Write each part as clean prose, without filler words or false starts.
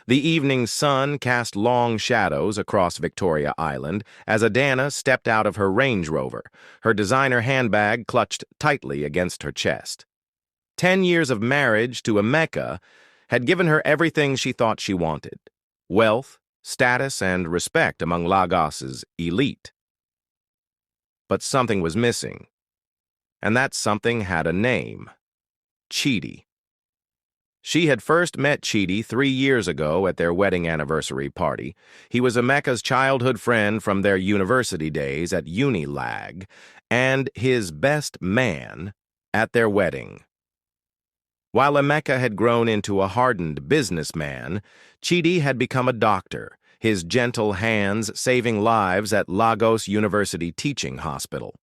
The evening sun cast long shadows across Victoria Island as Adana stepped out of her Range Rover, her designer handbag clutched tightly against her chest. 10 years of marriage to Emeka had given her everything she thought she wanted: wealth, status, and respect among Lagos's elite. But something was missing, and that something had a name: Chidi. She had first met Chidi 3 years ago at their wedding anniversary party. He was Emeka's childhood friend from their university days at Unilag, and his best man at their wedding. While Emeka had grown into a hardened businessman, Chidi had become a doctor, his gentle hands saving lives at Lagos University Teaching Hospital.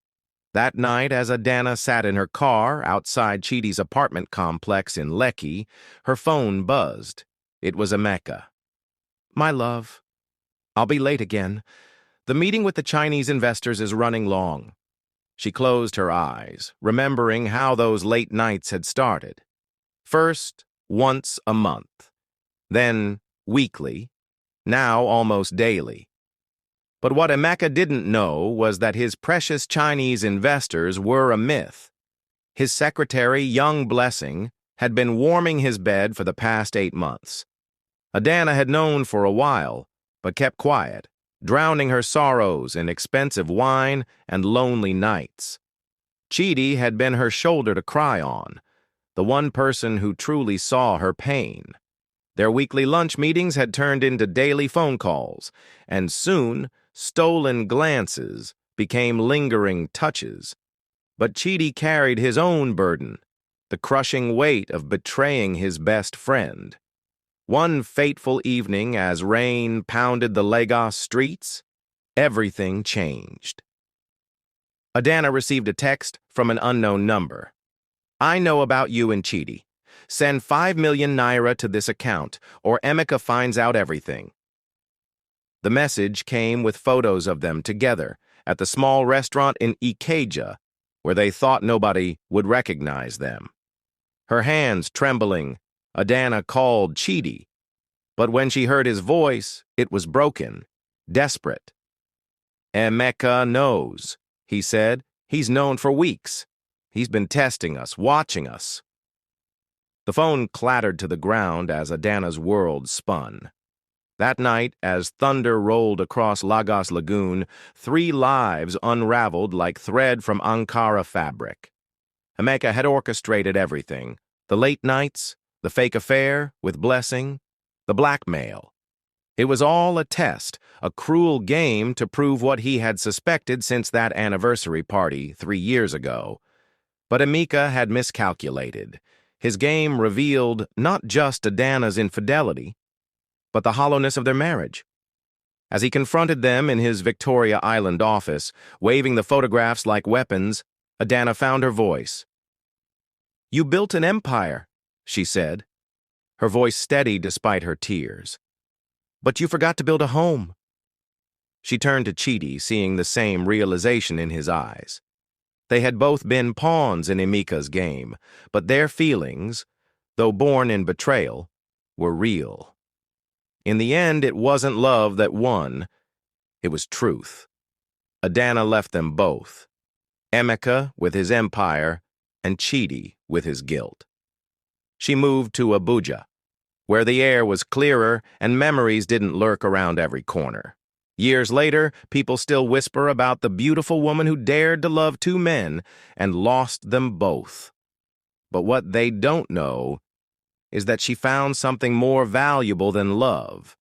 That night, as Adana sat in her car outside Chidi's apartment complex in Lekki, her phone buzzed. It was Emeka. "My love, I'll be late again. The meeting with the Chinese investors is running long." She closed her eyes, remembering how those late nights had started. First, once a month, then weekly, now almost daily. But what Emeka didn't know was that his precious Chinese investors were a myth. His secretary, Young Blessing, had been warming his bed for the past 8 months. Adana had known for a while, but kept quiet, drowning her sorrows in expensive wine and lonely nights. Chidi had been her shoulder to cry on, the one person who truly saw her pain. Their weekly lunch meetings had turned into daily phone calls, and soon stolen glances became lingering touches. But Chidi carried his own burden, the crushing weight of betraying his best friend. One fateful evening, as rain pounded the Lagos streets, everything changed. Adana received a text from an unknown number. "I know about you and Chidi. Send 5 million naira to this account, or Emeka finds out everything." The message came with photos of them together at the small restaurant in Ikeja, where they thought nobody would recognize them. Her hands trembling, Adana called Chidi, but when she heard his voice, it was broken, desperate. "Emeka knows," he said. "He's known for weeks. He's been testing us, watching us." The phone clattered to the ground as Adana's world spun. That night, as thunder rolled across Lagos Lagoon, 3 lives unraveled like thread from Ankara fabric. Emeka had orchestrated everything: the late nights, the fake affair with Blessing, the blackmail. It was all a test, a cruel game to prove what he had suspected since that anniversary party 3 years ago. But Emeka had miscalculated. His game revealed not just Adana's infidelity, but the hollowness of their marriage. As he confronted them in his Victoria Island office, waving the photographs like weapons, Adana found her voice. "You built an empire," she said, her voice steady despite her tears. "But you forgot to build a home." She turned to Chidi, seeing the same realization in his eyes. They had both been pawns in Emeka's game, but their feelings, though born in betrayal, were real. In the end, it wasn't love that won, it was truth. Adana left them both, Emeka with his empire and Chidi with his guilt. She moved to Abuja, where the air was clearer and memories didn't lurk around every corner. Years later, people still whisper about the beautiful woman who dared to love 2 men and lost them both. But what they don't know is that she found something more valuable than love.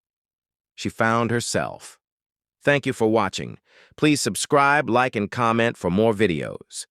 She found herself. Thank you for watching. Please subscribe, like, and comment for more videos.